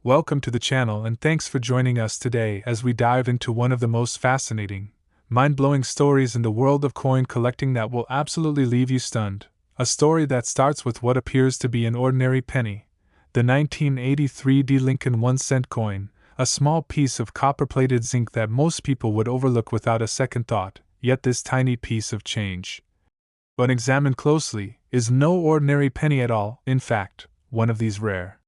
Welcome to the channel and thanks for joining us today as we dive into one of the most fascinating, mind-blowing stories in the world of coin collecting that will absolutely leave you stunned. A story that starts with what appears to be an ordinary penny, the 1983 D Lincoln 1-cent coin, a small piece of copper-plated zinc that most people would overlook without a second thought, yet this tiny piece of change, when examined closely, is no ordinary penny at all. In fact, one of these rare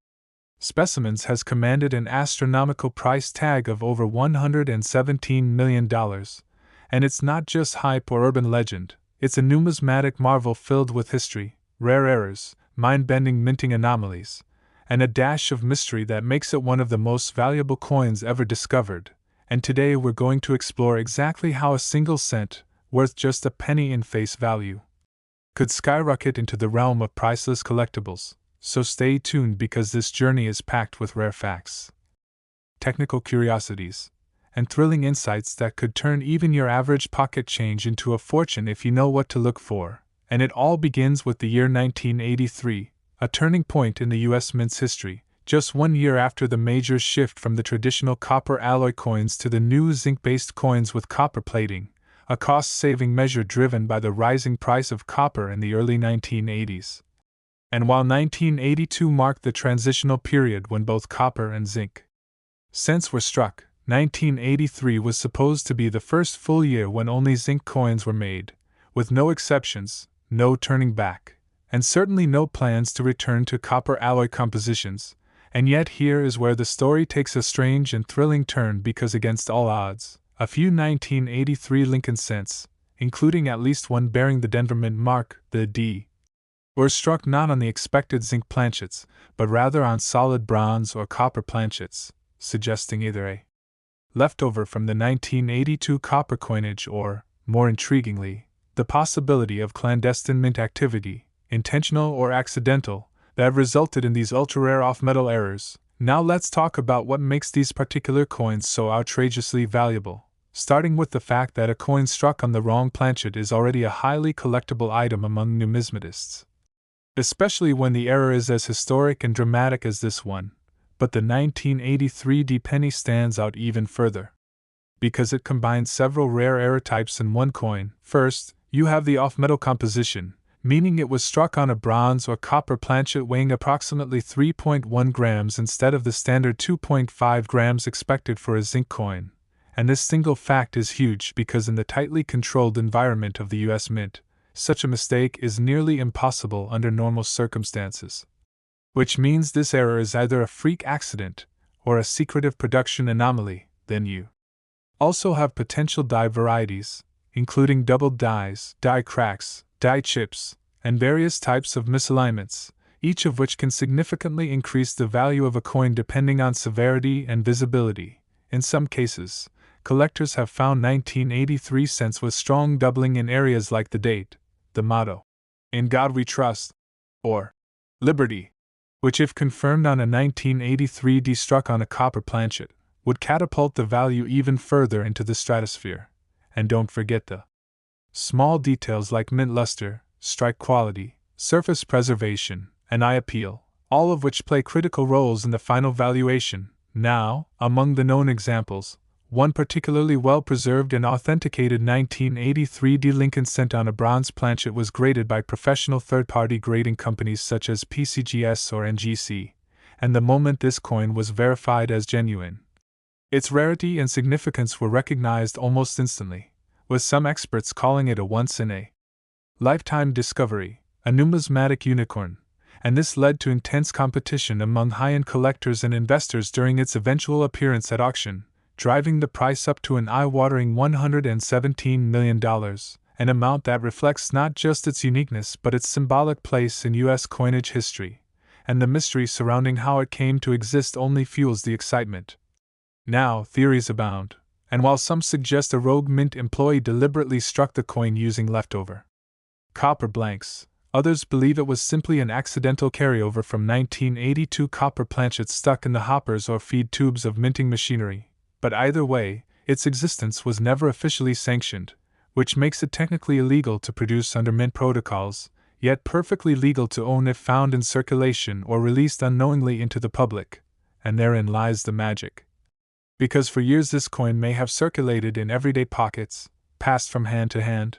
specimens has commanded an astronomical price tag of over $117 million. And it's not just hype or urban legend, it's a numismatic marvel filled with history, rare errors, mind-bending minting anomalies, and a dash of mystery that makes it one of the most valuable coins ever discovered. And today we're going to explore exactly how a single cent, worth just a penny in face value, could skyrocket into the realm of priceless collectibles. So stay tuned because this journey is packed with rare facts, technical curiosities, and thrilling insights that could turn even your average pocket change into a fortune if you know what to look for. And it all begins with the year 1983, a turning point in the US Mint's history, just 1 year after the major shift from the traditional copper alloy coins to the new zinc-based coins with copper plating, a cost-saving measure driven by the rising price of copper in the early 1980s. And while 1982 marked the transitional period when both copper and zinc cents were struck, 1983 was supposed to be the first full year when only zinc coins were made, with no exceptions, no turning back, and certainly no plans to return to copper alloy compositions. And yet here is where the story takes a strange and thrilling turn because against all odds, a few 1983 Lincoln cents, including at least one bearing the Denver Mint mark, the D, were struck not on the expected zinc planchets, but rather on solid bronze or copper planchets, suggesting either a leftover from the 1982 copper coinage or, more intriguingly, the possibility of clandestine mint activity, intentional or accidental, that resulted in these ultra-rare off-metal errors. Now let's talk about what makes these particular coins so outrageously valuable, starting with the fact that a coin struck on the wrong planchet is already a highly collectible item among numismatists, especially when the error is as historic and dramatic as this one. But the 1983 D penny stands out even further, because it combines several rare error types in one coin. First, you have the off-metal composition, meaning it was struck on a bronze or copper planchet weighing approximately 3.1 grams instead of the standard 2.5 grams expected for a zinc coin. And this single fact is huge because in the tightly controlled environment of the US Mint, such a mistake is nearly impossible under normal circumstances. Which means this error is either a freak accident or a secretive production anomaly. Then you also have potential die varieties, including doubled dies, die cracks, die chips, and various types of misalignments, each of which can significantly increase the value of a coin depending on severity and visibility. In some cases, collectors have found 1983 cents with strong doubling in areas like the date, the motto, "In God We Trust," or "Liberty," which if confirmed on a 1983 D struck on a copper planchet, would catapult the value even further into the stratosphere. And don't forget the small details like mint luster, strike quality, surface preservation, and eye appeal, all of which play critical roles in the final valuation. Now, among the known examples, one particularly well-preserved and authenticated 1983 D Lincoln cent on a bronze planchet was graded by professional third-party grading companies such as PCGS or NGC, and the moment this coin was verified as genuine, its rarity and significance were recognized almost instantly, with some experts calling it a once-in-a-lifetime discovery, a numismatic unicorn, and this led to intense competition among high-end collectors and investors during its eventual appearance at auction, driving the price up to an eye-watering $117 million, an amount that reflects not just its uniqueness but its symbolic place in U.S. coinage history, and the mystery surrounding how it came to exist only fuels the excitement. Now, theories abound, and while some suggest a rogue mint employee deliberately struck the coin using leftover copper blanks, others believe it was simply an accidental carryover from 1982 copper planchets stuck in the hoppers or feed tubes of minting machinery. But either way, its existence was never officially sanctioned, which makes it technically illegal to produce under mint protocols, yet perfectly legal to own if found in circulation or released unknowingly into the public. and therein lies the magic. Because for years this coin may have circulated in everyday pockets, passed from hand to hand,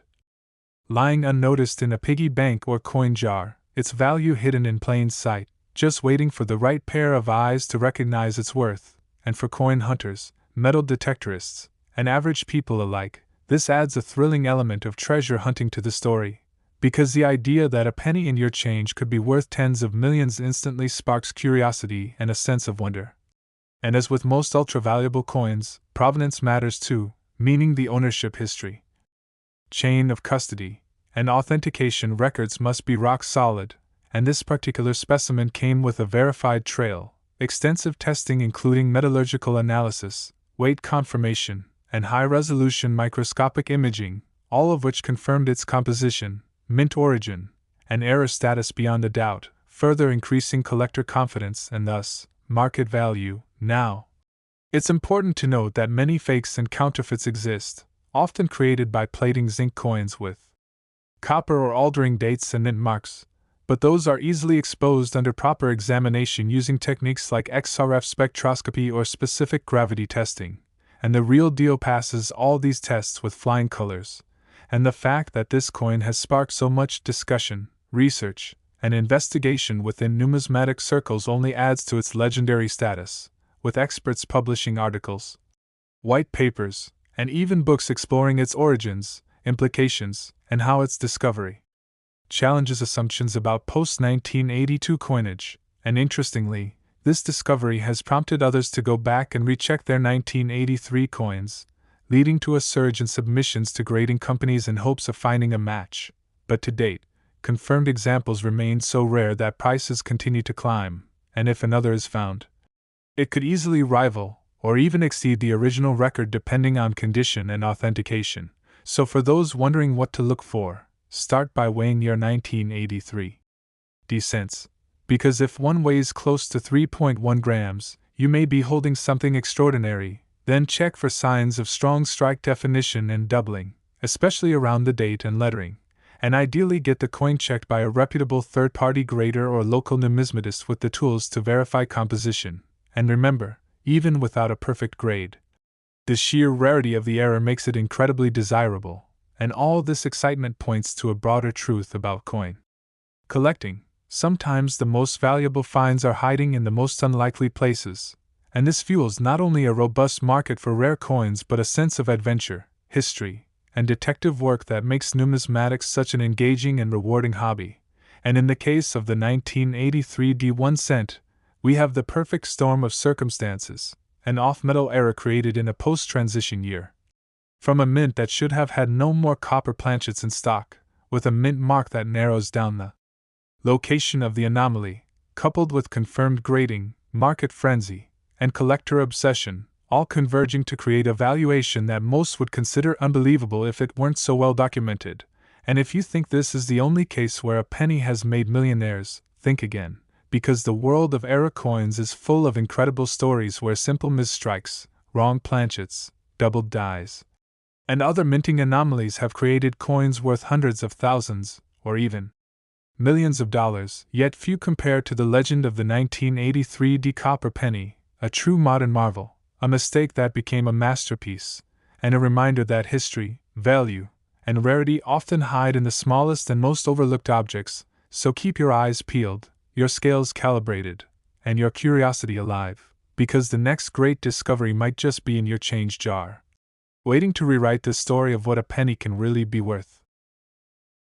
lying unnoticed in a piggy bank or coin jar, its value hidden in plain sight, just waiting for the right pair of eyes to recognize its worth. And for coin hunters, metal detectorists, and average people alike, this adds a thrilling element of treasure hunting to the story, because the idea that a penny in your change could be worth tens of millions instantly sparks curiosity and a sense of wonder. And as with most ultra-valuable coins, provenance matters too, meaning the ownership history, chain of custody, and authentication records must be rock solid, and this particular specimen came with a verified trail, extensive testing including metallurgical analysis, weight confirmation, and high-resolution microscopic imaging, all of which confirmed its composition, mint origin, and error status beyond a doubt, further increasing collector confidence and thus, market value. Now, it's important to note that many fakes and counterfeits exist, often created by plating zinc coins with copper or altering dates and mint marks, but those are easily exposed under proper examination using techniques like XRF spectroscopy or specific gravity testing, and the real deal passes all these tests with flying colors. And the fact that this coin has sparked so much discussion, research, and investigation within numismatic circles only adds to its legendary status, with experts publishing articles, white papers, and even books exploring its origins, implications, and how its discovery challenges assumptions about post-1982 coinage. And interestingly, this discovery has prompted others to go back and recheck their 1983 coins, leading to a surge in submissions to grading companies in hopes of finding a match. But to date, confirmed examples remain so rare that prices continue to climb, and if another is found, it could easily rival, or even exceed the original record depending on condition and authentication. So for those wondering what to look for, start by weighing your 1983 cents. Because if one weighs close to 3.1 grams, you may be holding something extraordinary. Then check for signs of strong strike definition and doubling, especially around the date and lettering, and ideally get the coin checked by a reputable third-party grader or local numismatist with the tools to verify composition. And remember, even without a perfect grade, the sheer rarity of the error makes it incredibly desirable, and all this excitement points to a broader truth about coin collecting. Sometimes the most valuable finds are hiding in the most unlikely places, and this fuels not only a robust market for rare coins but a sense of adventure, history, and detective work that makes numismatics such an engaging and rewarding hobby. And in the case of the 1983 D1 cent, we have the perfect storm of circumstances, an off-metal error created in a post-transition year, from a mint that should have had no more copper planchets in stock, with a mint mark that narrows down the location of the anomaly, coupled with confirmed grading, market frenzy, and collector obsession, all converging to create a valuation that most would consider unbelievable if it weren't so well documented. And if you think this is the only case where a penny has made millionaires, think again, because the world of era coins is full of incredible stories where simple misstrikes, wrong planchets, doubled dies, and other minting anomalies have created coins worth hundreds of thousands, or even millions of dollars, yet few compare to the legend of the 1983 D copper penny, a true modern marvel, a mistake that became a masterpiece, and a reminder that history, value, and rarity often hide in the smallest and most overlooked objects. So keep your eyes peeled, your scales calibrated, and your curiosity alive, because the next great discovery might just be in your change jar, waiting to rewrite the story of what a penny can really be worth.